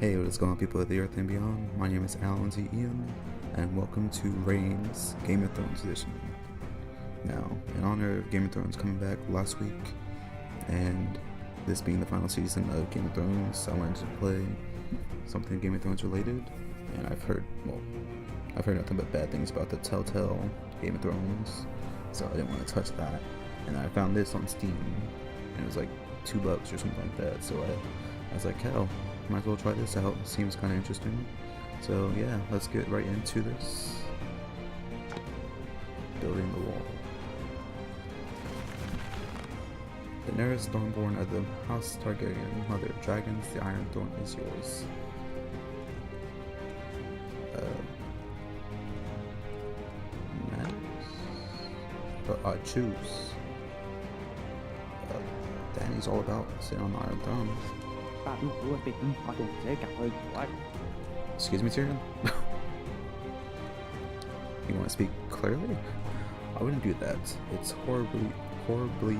Hey, what is going on, people of the Earth and beyond? My name is Allonsy-Ian, and welcome to Reign's Game of Thrones edition. Now, in honor of Game of Thrones coming back last week, and this being the final season of Game of Thrones, I wanted to play something Game of Thrones related, and I've heard nothing but bad things about the Telltale Game of Thrones, so I didn't want to touch that. And I found this on Steam, and it was like $2 or something like that, so I was like, hell, might as well try this out. It seems kind of interesting. So yeah, let's get right into this. Building the wall. Daenerys Stormborn of the House Targaryen, Mother of Dragons, the Iron Throne is yours. Choose. Dany's all about sitting on the Iron Throne. Excuse me, Tyrion? You want to speak clearly? I wouldn't do that. It's horribly prickly.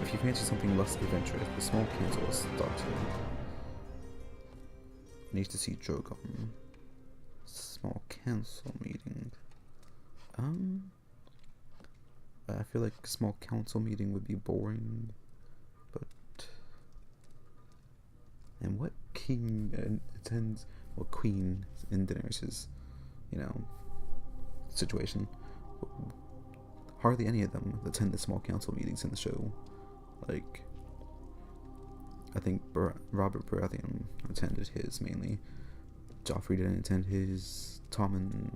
If you fancy something less adventurous, the small council will start you. Needs to see Drogon. Small council meeting. I feel like a small council meeting would be boring, but... And what king attends, or queen in Daenerys', situation? Hardly any of them attend the small council meetings in the show. Like, I think Robert Baratheon attended his mainly. Joffrey didn't attend his. Tommen,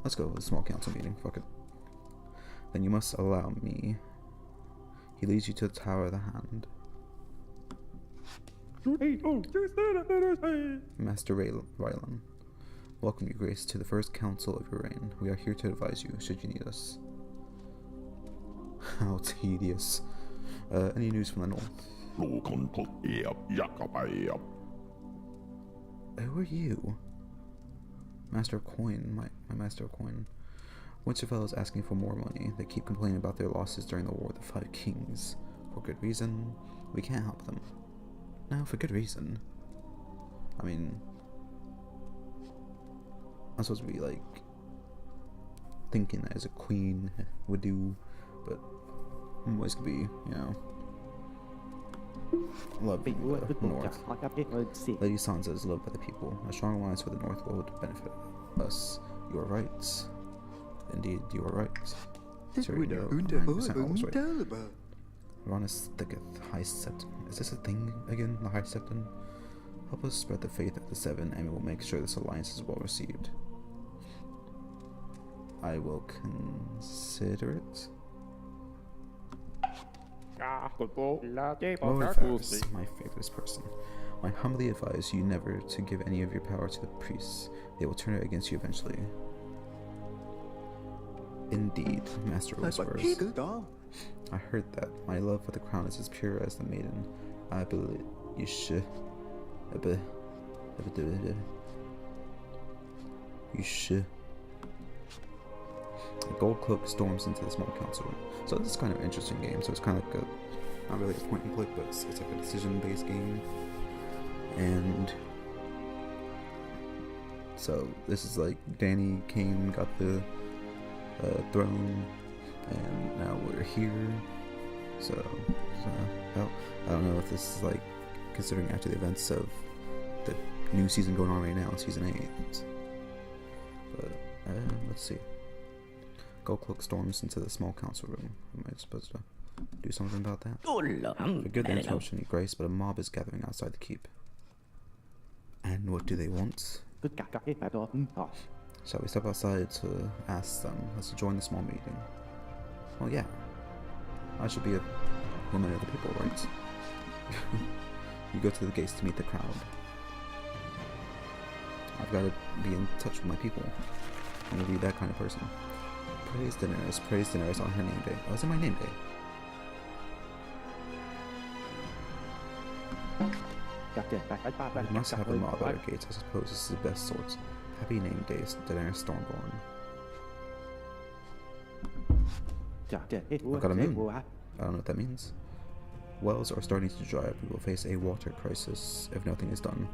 let's go with the small council meeting. Fuck it. Then you must allow me. He leads you to the Tower of the Hand. Master Rylan, welcome your grace to the first council of your reign. We are here to advise you, should you need us. How tedious. Any news from the north? Who are you? Master of Coin, my Master of Coin. Winterfell is asking for more money. They keep complaining about their losses during the War of the Five Kings. For good reason. We can't help them. No, for good reason. I mean, I'm supposed to be like thinking that as a queen would do, but I'm always gonna be, love the North. Lady Sansa is loved by the people. A strong alliance with the North would benefit us. You are right. Indeed, you are right. Ronus Thicketh, High Septon. Is this a thing again, the High Septon? Help us spread the faith of the Seven, and we will make sure this alliance is well received. I will consider it. Loras, my favorite person. I humbly advise you never to give any of your power to the priests. They will turn it against you eventually. Indeed, Master Whispers. I heard that. My love for the crown is as pure as the maiden. I believe you should. You should. A gold cloak storms into the small council room. So this is kind of an interesting game. So it's kind of like not really a point and click, but it's like a decision-based game. And so this is like Dany came, got the throne, and now we're here. So I don't know if this is like considering after the events of the new season going on right now, season 8. But let's see. Gold cloak storms into the small council room. Am I supposed to do something about that? For good the interruption need grace, but a mob is gathering outside the keep. And what do they want? Shall we step outside to ask them? Let's join the small meeting. Well, yeah. I should be a woman of the people, right? You go to the gates to meet the crowd. I've got to be in touch with my people. I'm going to be that kind of person. Praise Daenerys on her name day. Oh, is it my name day? We must have a mob at our gates. I suppose this is the best sort. Happy name day, Daenerys Stormborn. I've got a moon. I don't know what that means. wells are starting to dry up. We will face a water crisis if nothing is done.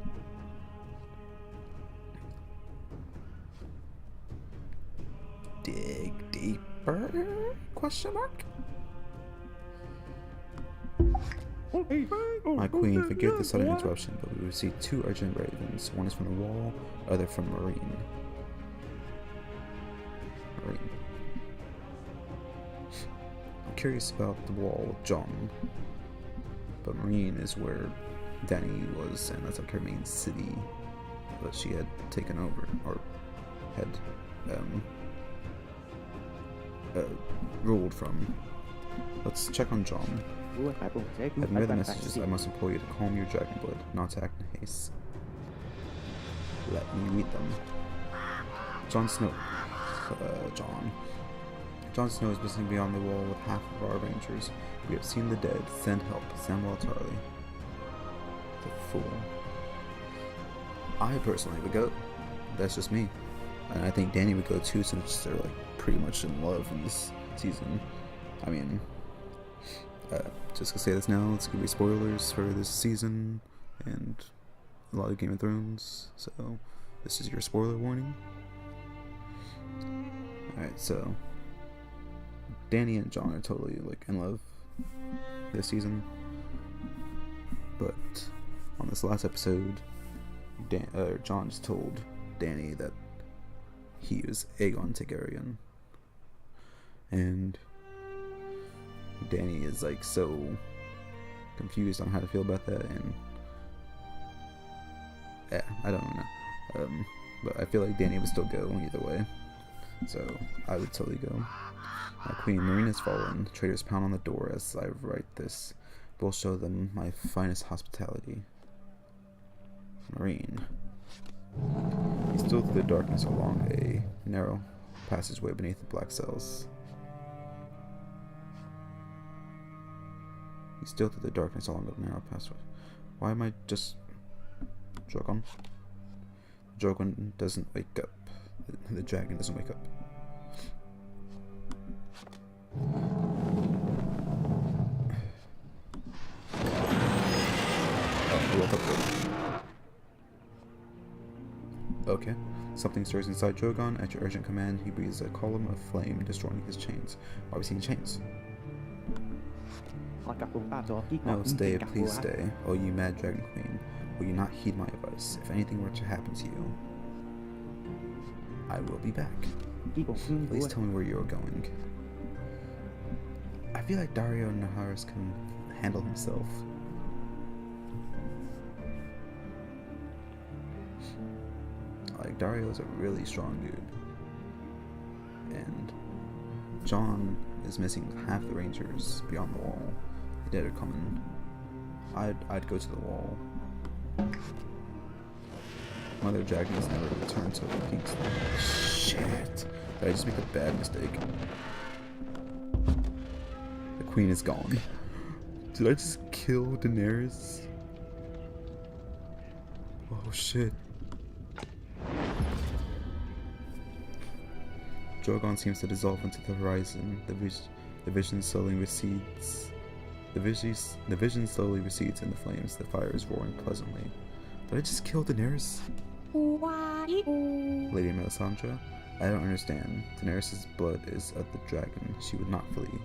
Dig deeper? Question mark? My queen, forgive the sudden interruption, but we received 2 urgent ravens. One is from the wall, other from Marine. I'm curious about the wall with John, but Marine is where Danny was, and that's like her main city that she had taken over, or had ruled from. Let's check on John. Having read the messages, I must implore you to calm your dragon blood, not to act in haste. Let me read them. Jon Snow is missing beyond the wall with half of our rangers. We have seen the dead. Send help. Samuel Tarley. The fool. I personally would go. That's just me. And I think Danny would go too, since they're like pretty much in love in this season. I mean, just gonna say this now, it's gonna be spoilers for this season and a lot of Game of Thrones, so this is your spoiler warning. Alright, so Danny and John are totally like in love this season, but on this last episode, John just told Danny that he is Aegon Targaryen, and Danny is like so confused on how to feel about that, and yeah, I don't know. But I feel like Danny would still go either way, so I would totally go. My queen, Marine has fallen. Traitors pound on the door as I write this. We'll show them my finest hospitality. Marine. He stole through the darkness along a narrow passageway beneath the black cells. He stole through the darkness along the narrow passageway. Why am I just... Drogon? Drogon doesn't wake up. The dragon doesn't wake up. Oh, he woke up. Okay. Something stirs inside Drogon. At your urgent command, he breathes a column of flame, destroying his chains. Why are we seeing chains? No, stay, please stay. Oh, you mad dragon queen. Will you not heed my advice? If anything were to happen to you, I will be back. Please tell me where you're going. I feel like Dario Naharis can handle himself. Like, Dario is a really strong dude. And John is missing half the rangers beyond the wall. The dead are coming. I'd go to the wall. Mother Dragon has never returned to the King's Land. Shit! Did I just make a bad mistake? The Queen is gone. Did I just kill Daenerys? Oh shit. Drogon seems to dissolve into the horizon. The vision slowly recedes. The vision slowly recedes in the flames. The fire is roaring pleasantly. Did I just kill Daenerys? Lady Melisandre, I don't understand. Daenerys' blood is of the dragon. She would not flee.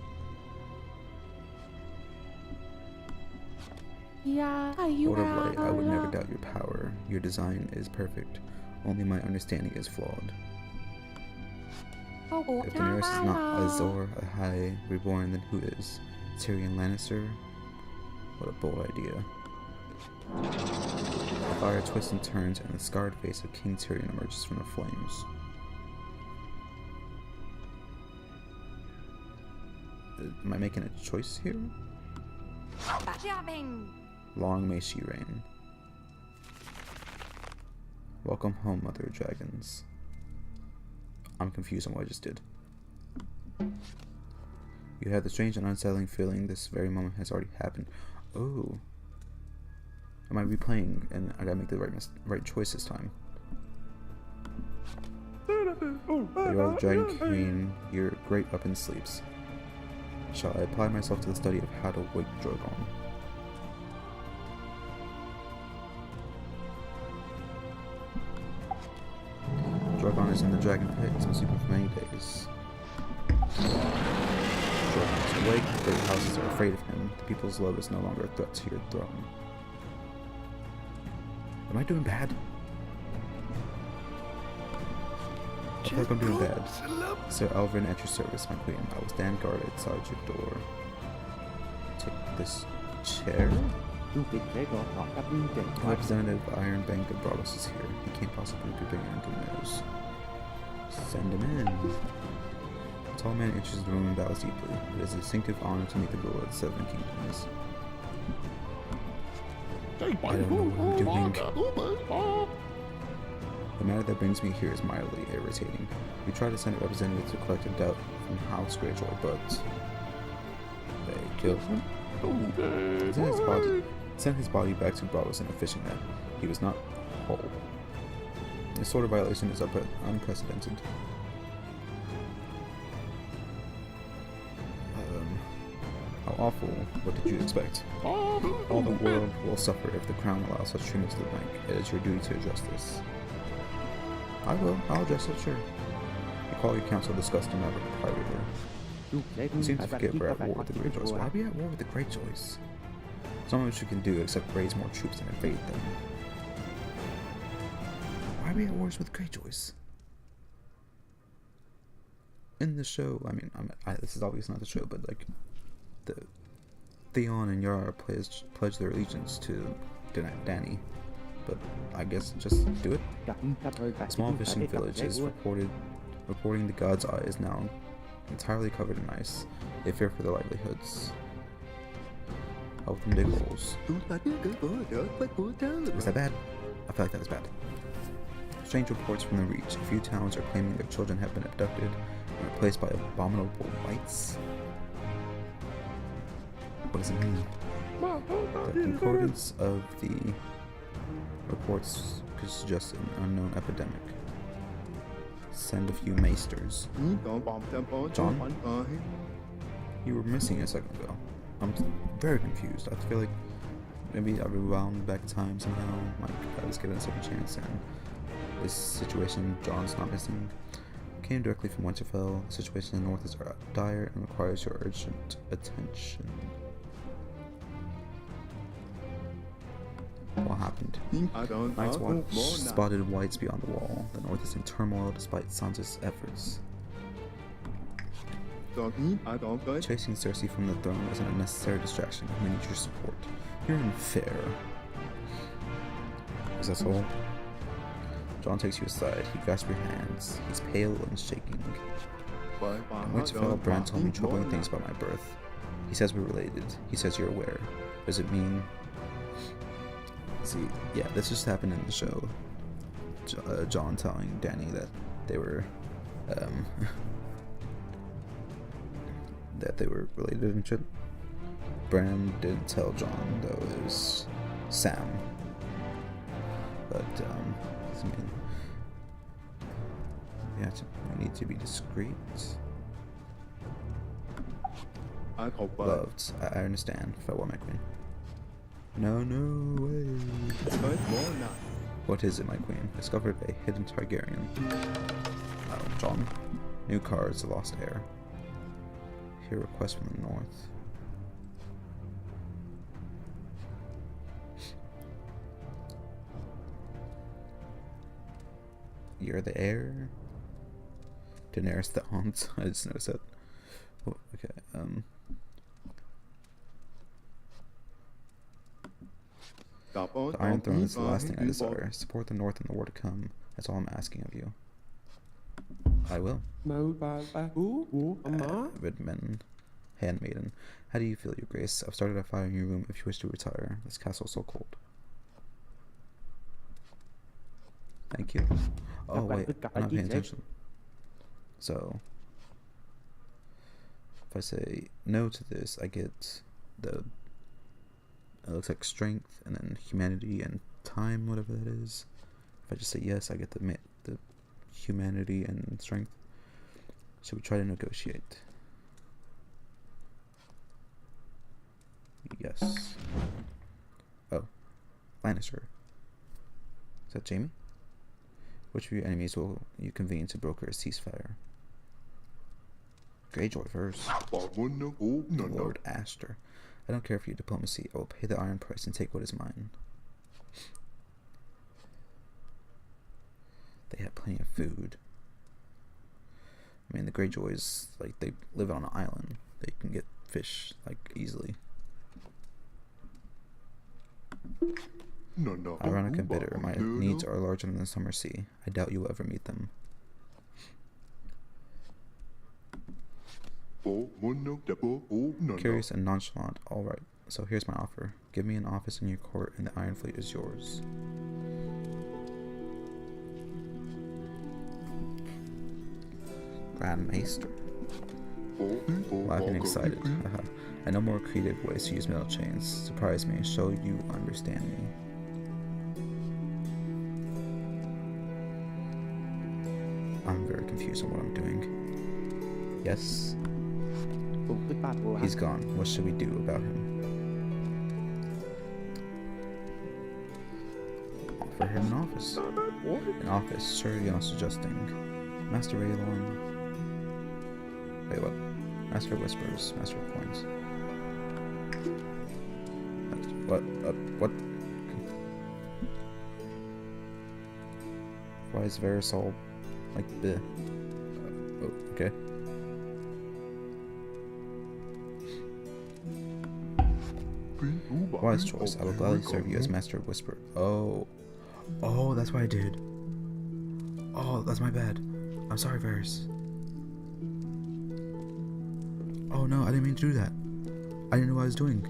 Lord of Light, I would never doubt your power. Your design is perfect. Only my understanding is flawed. If Daenerys is not Azor Ahai reborn, then who is? Tyrion Lannister? What a bold idea. The fire twists and turns, and the scarred face of King Tyrion emerges from the flames. Am I making a choice here? Long may she reign. Welcome home, Mother of Dragons. I'm confused on what I just did. You have the strange and unsettling feeling this very moment has already happened. Oh. Am I replaying and I gotta make the right choice this time? You are the Dragon Queen, your great weapon sleeps. Shall I apply myself to the study of how to wake Drogon? Drogon is in the Dragon Pit. He's been sleeping for many days. Drogon is awake. The great houses are afraid of him. The people's love is no longer a threat to your throne. Am I doing bad? I feel like I'm doing bad. Sir Elvin, at your service, my queen. I will stand guard outside your door. Take this chair. The representative of Iron Bank of Bravos is here. He can't possibly be bigger than good news. Send him in. The tall man enters the room and bows deeply. It is a distinctive honor to meet the ruler of the Seven Kingdoms. I don't know what I'm doing. The matter that brings me here is mildly irritating. We tried to send a representative to collect a doubt from House Greyjoy, but they killed him. Sent his body back to Bravos in a fishing net. He was not whole. This sort of violation is unprecedented. How awful. What did you expect? All the world will suffer if the crown allows such treatment to the bank. It is your duty to address this. I will. I'll address it, sure. You call your council, discuss the matter privately. You seem to forget we're at war with the Greyjoys. Why are we at war with the Greyjoys? There's not much we can do except raise more troops and invade them. Why are we at wars with Greyjoys? In the show, I mean, this is obviously not the show, but like, Theon and Yara pledge their allegiance to Dany. But I guess just do it. A small fishing village is reporting the God's Eye is now entirely covered in ice. They fear for their livelihoods. Help them dig holes. Was that bad? I feel like that was bad. Strange reports from the Reach. A few towns are claiming their children have been abducted and replaced by abominable whites. What does it mean? The concordance of the reports could suggest an unknown epidemic. Send a few maesters. John? You were missing a second ago. I'm very confused. I feel like maybe I rewound back time somehow. Like, I was given a second chance, and this situation, John's not missing, came directly from Winterfell. The situation in the north is dire and requires your urgent attention. What happened? Night's Watch spotted whites beyond the wall. The north is in turmoil despite Sansa's efforts. Chasing Cersei from the throne is an unnecessary distraction. We need your support. You're unfair. Is that all? John takes you aside. He grasps your hands. He's pale and shaking. In Winterfell, Bran told me troubling things about my birth. He says we're related. He says you're aware. Does it mean... See, yeah, this just happened in the show. John telling Dany that they were, that they were related and shit. Bran didn't tell John, though. It was Sam. But, I mean, yeah, I need to be discreet. Loved. I understand. Farewell, my queen. No way. What is it, my queen? Discovered a hidden Targaryen. Oh, John. New cards, the lost heir. Hear request from the north. You're the heir? Daenerys the aunt. I just noticed that. Oh, okay, The Iron Throne is the last thing I desire. Support the North in the war to come. That's all I'm asking of you. I will. Handmaiden. How do you feel, your grace? I've started a fire in your room if you wish to retire. This castle is so cold. Thank you. Oh wait, I'm not paying attention. So, if I say no to this, I get the... It looks like strength, and then humanity and time, whatever that is. If I just say yes, I get the humanity and strength. So we try to negotiate. Yes. Oh, Lannister. Is that Jaime? Which of your enemies will you convene to broker a ceasefire? Greyjoy first. Lord Astor. I don't care for your diplomacy. I will pay the iron price and take what is mine. They have plenty of food. I mean, the Greyjoys, like, they live on an island. They can get fish, like, easily. Ironic and bitter. My needs are larger than the summer sea. I doubt you will ever meet them. Curious and nonchalant. Alright, so here's my offer. Give me an office in your court and the Iron Fleet is yours. Grand Maester. Laughing excited. I know more creative ways to use middle chains. Surprise me. Show you understand me. I'm very confused on what I'm doing. Yes? He's gone. What should we do about him? Offer him an office. An office, sure you're not suggesting. Master Allon. Wait, what? Master Whispers, Master of Coins. What? Why is Varys all like the? Okay. Wise choice. I will gladly serve you as Master of Whisper. Oh, that's what I did. Oh, that's my bad. I'm sorry, Varys. Oh no, I didn't mean to do that. I didn't know what I was doing.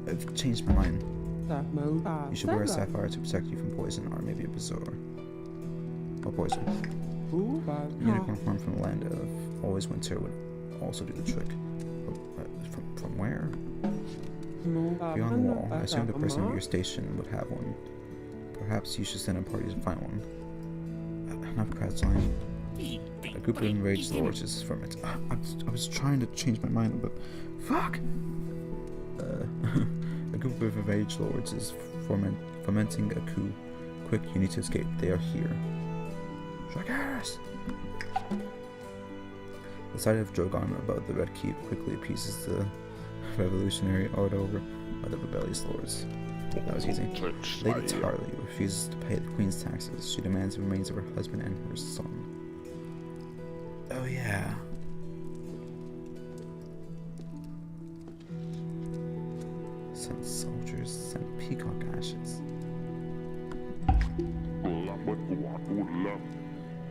I've changed my mind. You should wear a sapphire to protect you from poison, or maybe a bezoar. Or poison. Unicorn form from the land of always winter would also do the trick. From where? Beyond the wall. I assume the person of your station would have one. Perhaps you should send a party to find one. Enough crowd time. A group of enraged lords is ferment. I was trying to change my mind, but fuck. A group of enraged lords is fomenting a coup. Quick, you need to escape. They are here. Dracarys! The sight of Drogon above the Red Keep quickly appeases the revolutionary ardor of the rebellious lords. That was easy. Lady Tarly refuses to pay the queen's taxes. She demands the remains of her husband and her son. Oh yeah. Send soldiers, send peacock ashes.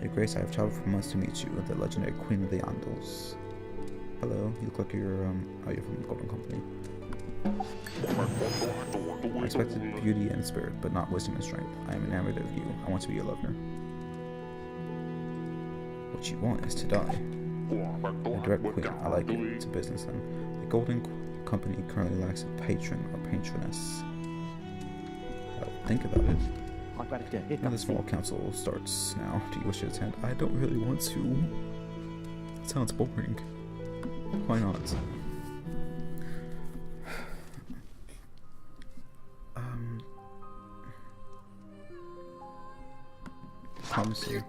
Your Grace, I have traveled for months to meet you, the legendary Queen of the Andals. Hello, you look like you're from the Golden Company. I expected beauty and spirit, but not wisdom and strength. I am enamored of you. I want to be your lover. What you want is to die. A direct queen. I like it. It's a business then. The Golden Company currently lacks a patron or patroness. Think about it. Now the small council starts now. Do you wish to attend? I don't really want to. It sounds boring. Why not? Promise you.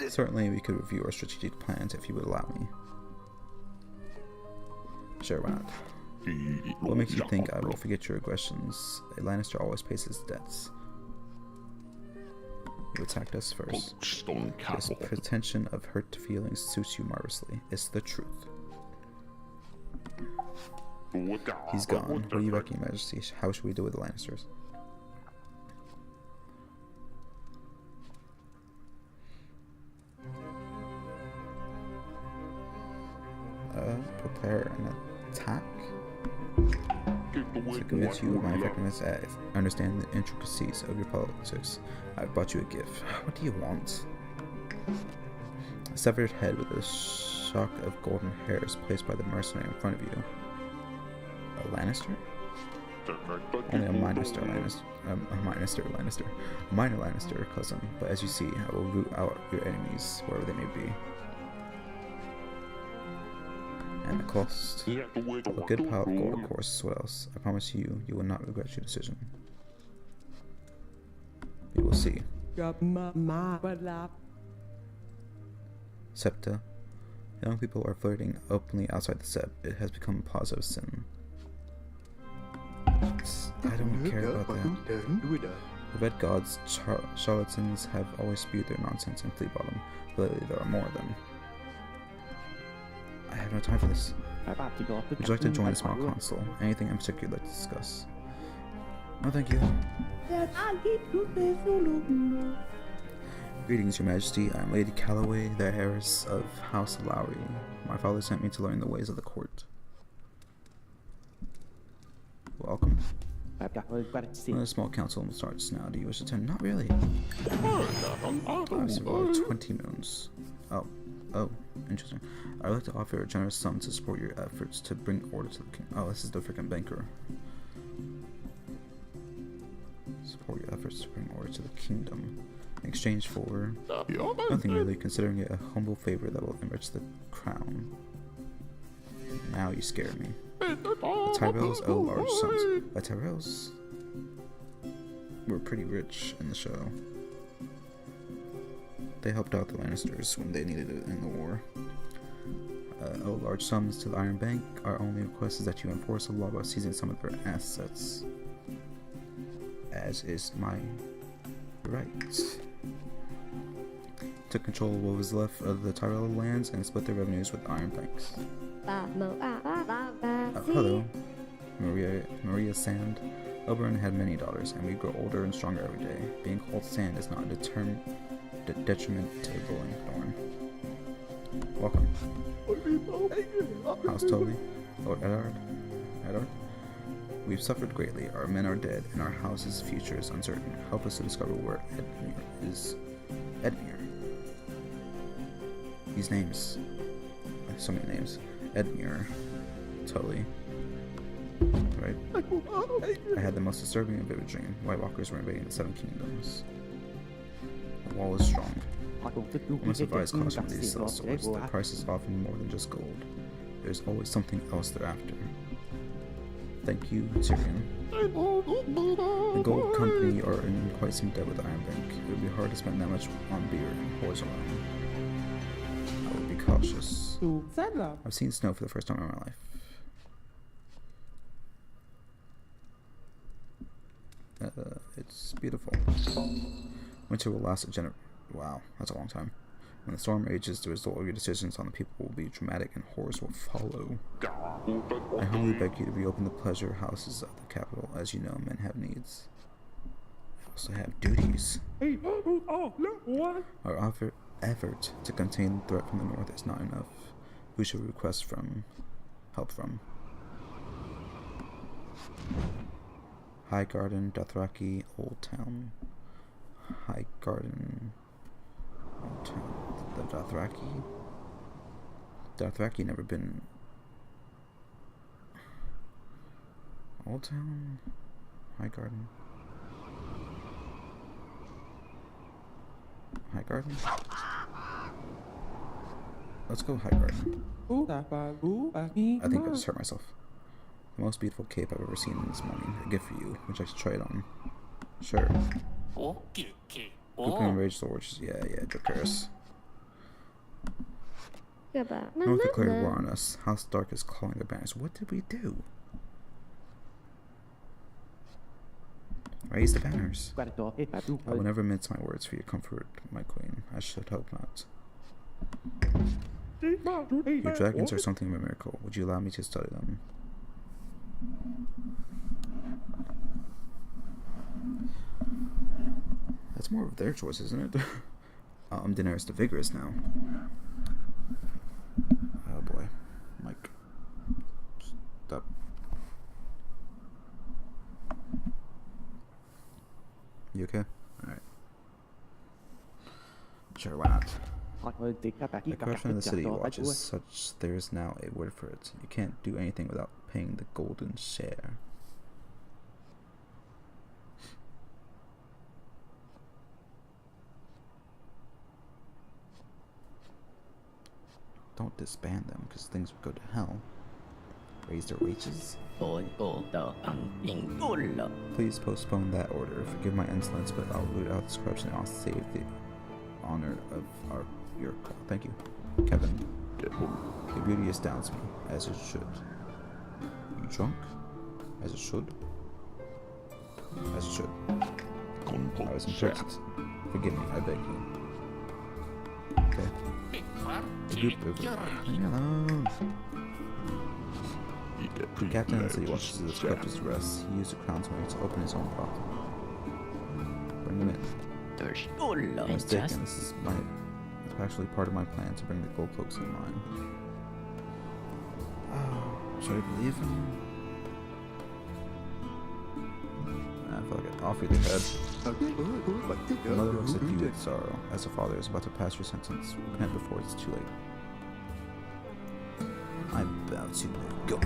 Certainly we could review our strategic plans if you would allow me. Sure, why not? What makes you think I will forget your aggressions? A Lannister always pays his debts. You attacked us first. This pretension of hurt feelings suits you marvelously. It's the truth. He's gone. What do you reckon, Your Majesty? How should we deal with the Lannisters? Prepare an attack? To convince you of my effectiveness, I understand the intricacies of your politics. I've brought you a gift. What do you want? A severed head with a shock of golden hairs placed by the mercenary in front of you. A Lannister? Only a minor Lannister cousin, but as you see, I will root out your enemies, wherever they may be. And the cost. A good pile of gold, of course. What else? I promise you, you will not regret your decision. You will see. Septa. Young people are flirting openly outside the Sept. It has become a positive sin. I don't care about that. The red gods, charlatans, have always spewed their nonsense in Flea Bottom, but lately there are more of them. I have no time for this. Would you like to join a small council? Anything in particular you'd like to discuss? No, thank you. Greetings, Your Majesty. I am Lady Calloway, the heiress of House Lowry. My father sent me to learn the ways of the court. Welcome. A small council starts now. Do you wish to attend? Not really. I've survived 20 moons. Oh, interesting. I'd like to offer a generous sum to support your efforts to bring order to the king. Oh, this is the freaking banker. Support your efforts to bring order to the kingdom. In exchange for nothing really, considering it a humble favor that will enrich the crown. Now you scare me. The Tyrells owe large sums. The Tyrells were pretty rich in the show. They helped out the Lannisters when they needed it in the war. Owe large sums to the Iron Bank. Our only request is that you enforce the law by seizing some of their assets. As is my right. To control what was left of the Tyrell lands and split their revenues with Iron Banks. Hello, Maria Sand. Oberon had many daughters, and we grow older and stronger every day. Being called Sand is not a detriment to Thorn. Welcome. House Tully. Lord Eddard. We've suffered greatly. Our men are dead, and our house's future is uncertain. Help us to discover where Edmure is. Edmure. These names. So many names. Edmure. Tully. Right? I had the most disturbing and vivid dream. White Walkers were invading the Seven Kingdoms. The wall is strong. We must advise caution with these sell swords. The price is often more than just gold. There's always something else they're after. Thank you, Tyrion. The Gold Company are in quite some debt with the Iron Bank. It would be hard to spend that much on beer and whores alone. I would be cautious. I've seen snow for the first time in my life. It's beautiful. Winter will last a wow, that's a long time. When the storm rages, the result of your decisions on the people will be dramatic and horrors will follow. I humbly beg you to reopen the pleasure houses of the capital. As you know, men have needs. They also have duties. Our effort to contain the threat from the north is not enough. Who should we request help from? High Garden, Dothraki, Old Town. High Garden, Old Town. The Dothraki? Dothraki never been. Old Town? High Garden? High Garden? Let's go High Garden. I think I just hurt myself. The most beautiful cape I've ever seen this morning. A gift for you. Would you like to try it on? Sure. Who can enrage the orchards? Yeah, Dracarys. North declared war on us. House Stark is calling their banners. What did we do? Raise the banners. I will never mince my words for your comfort, my queen. I should hope not. Your dragons are something of a miracle. Would you allow me to study them? That's more of their choice, isn't it? Daenerys the Vigorous now. Oh boy. Mike. Stop. You okay? Alright. Sure, why not? The corruption of the city watch is such there is now a word for it. You can't do anything without paying the golden share. Don't disband them, because things would go to hell. Raise their wages? Please postpone that order. Forgive my insolence, but I'll root out this corruption and I'll save the honor of your call. Thank you, Kevin. Your beauty astounds me, as it should. You drunk? As it should. As it should. I was impertinent. Forgive me, I beg you. Okay. Leave me alone. The captain of the city watches the sculptor's arrest. He used the crown's money to open his own brothel. Bring him in. I'm mistaken. This is actually part of my plan to bring the gold cloaks in line. Should I believe him? I feel like I'd offer the head. The mother looks at you with sorrow, as the father is about to pass your sentence. Repent before it's too late. I bow to God.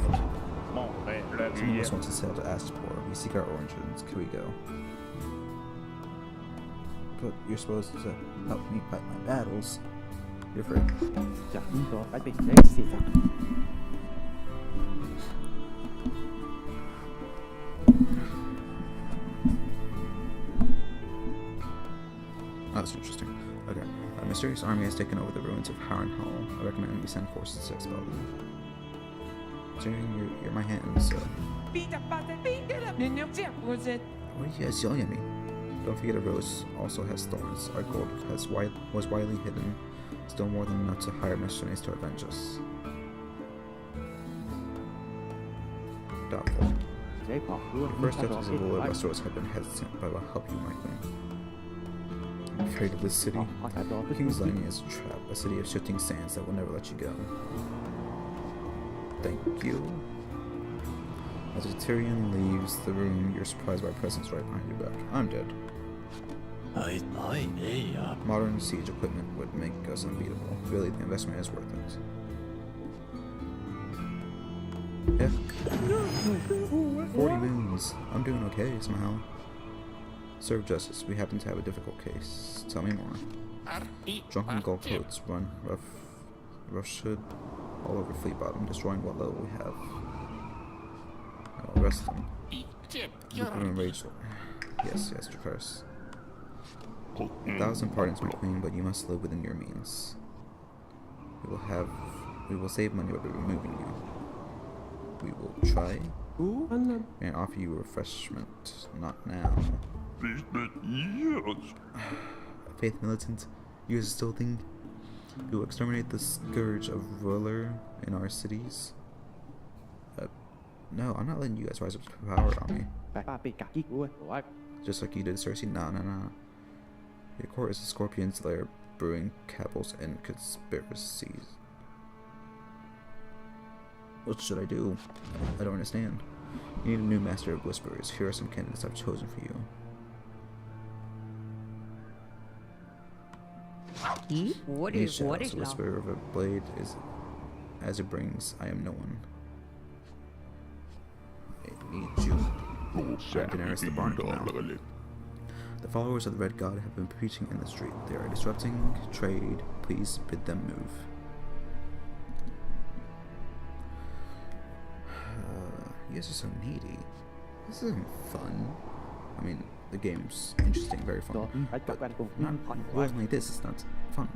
Some of us want to sail to Astapor. We seek our origins. Can we go? But you're supposed to help me fight my battles. You're afraid. That's interesting. Okay. A mysterious army has taken over the ruins of Harrenhal. I recommend we send forces to expel them. You're my hands, so... What are you guys yelling at me? Don't forget a rose also has thorns. Our gold was widely hidden, still more than enough to hire mercenaries to avenge us. Doubtful. Your first steps as a ruler of Westeros have been hesitant, but I will help you, my queen. I'm afraid of this city. The King's Landing is a trap, a city of shifting sands that will never let you go. Thank you. As Tyrion leaves the room, you're surprised by a presence right behind your back. I'm dead. Modern siege equipment would make us unbeatable. Really, the investment is worth it. Yeah. 40 moons. I'm doing okay, somehow. Serve justice. We happen to have a difficult case. Tell me more. Drunken gold coats run roughshod all over Fleet Bottom, destroying what little we have. I'll arrest them. Rage. Yes, Dracarys. 1,000 pardons, my queen, but you must live within your means. We will save money by removing you. We will try and offer you refreshment. Not now. Faith militant, you guys still think we will exterminate the scourge of ruler in our cities? No, I'm not letting you guys rise up to power on me. Just like you did, Cersei. No. Your court is a scorpion's lair, brewing cabals and conspiracies. What should I do? I don't understand. You need a new master of whisperers. Here are some candidates I've chosen for you. What is whisper of a blade is as it brings. I am no one. I need you. I'm Daenerys the Barnacle now. The followers of the Red God have been preaching in the street. They are disrupting trade. Please bid them move. You guys are so needy. This isn't fun. I mean, the game's interesting, very fun. But not ruling like this is not fun.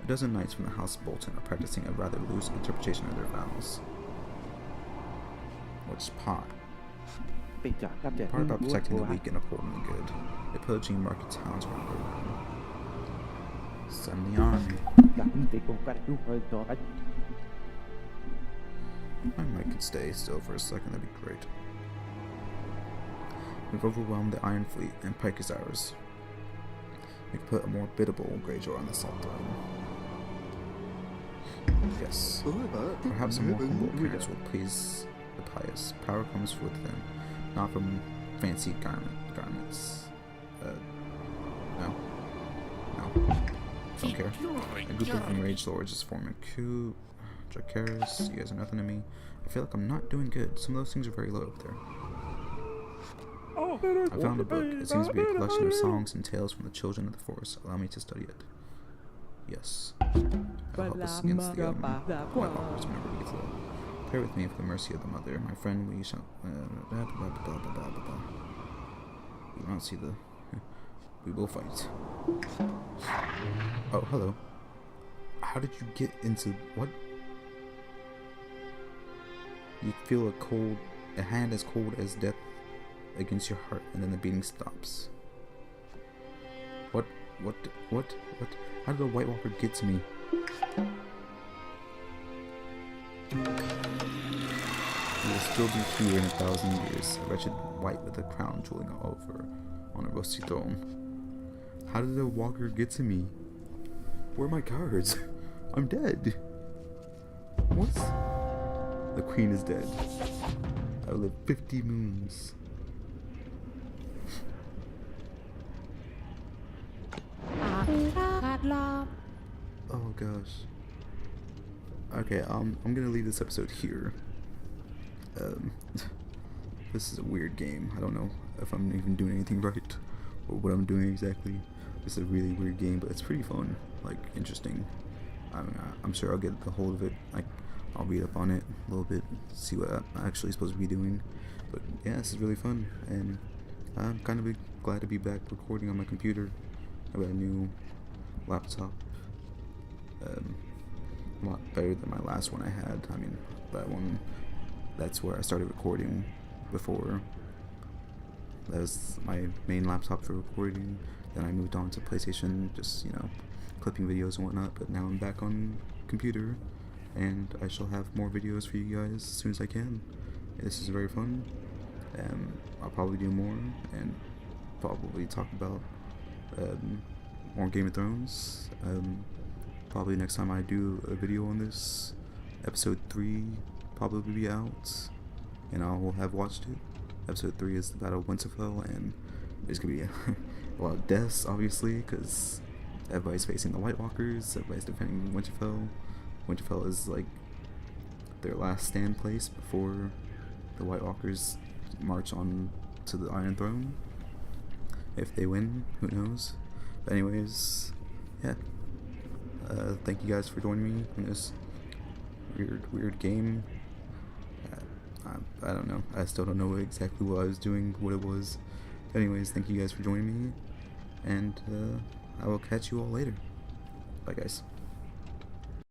A dozen knights from the House Bolton are practicing a rather loose interpretation of their vows. What's pot? Part about protecting the weak and upholding the good. They're pillaging market towns around the world. Send the army. I might could stay still for a second, that'd be great. We've overwhelmed the Iron Fleet, and Pike is ours. We could put a more biddable Greyjoy on the salt throne. Yes. Perhaps a more humble appearance will please the pious. Power comes within, not from fancy garments. No. Don't care. A group of enraged lords is forming a coup. Dracarys, you guys are nothing to me. I feel like I'm not doing good. Some of those things are very low up there. I found a book. It seems to be a collection of songs and tales from the children of the forest. Allow me to study it. Yes. It'll help us against the white walkers whenever we get low. Pray with me for the mercy of the mother. My friend, we shall... We will not see the... We will fight. Oh, hello. How did you get into... What? You feel a hand as cold as death against your heart, and then the beating stops. What? How did the White Walker get to me? He will still be here in 1,000 years, a wretched wight with a crown drooling over on a rusty throne. How did the Walker get to me? Where are my cards? I'm dead. What? The Queen is dead. I will live 50 moons. Oh gosh. Okay, I'm gonna leave this episode here. This is a weird game. I don't know if I'm even doing anything right or what I'm doing exactly. It's a really weird game, but it's pretty fun, like interesting. I'm sure I'll get the hold of it. I'll read up on it a little bit, see what I'm actually supposed to be doing. But yeah, this is really fun, and I'm kind of glad to be back recording on my computer. I got a new laptop. A lot better than my last one I had. I mean, that one, that's where I started recording before. That was my main laptop for recording. Then I moved on to PlayStation, just, you know, clipping videos and whatnot. But now I'm back on computer, and I shall have more videos for you guys as soon as I can. This is very fun. I'll probably do more, and probably talk about more Game of Thrones. Probably next time I do a video on this, episode 3 probably be out, and I'll have watched it. Episode 3 is the Battle of Winterfell, and there's gonna be a lot of deaths, obviously, because everybody's facing the White Walkers, everybody's defending Winterfell. Winterfell is like their last stand place before the White Walkers march on to the Iron Throne. If they win, who knows? But anyways, yeah. Thank you guys for joining me in this weird game. I don't know. I still don't know exactly what I was doing, what it was. But anyways, thank you guys for joining me, and I will catch you all later. Bye, guys.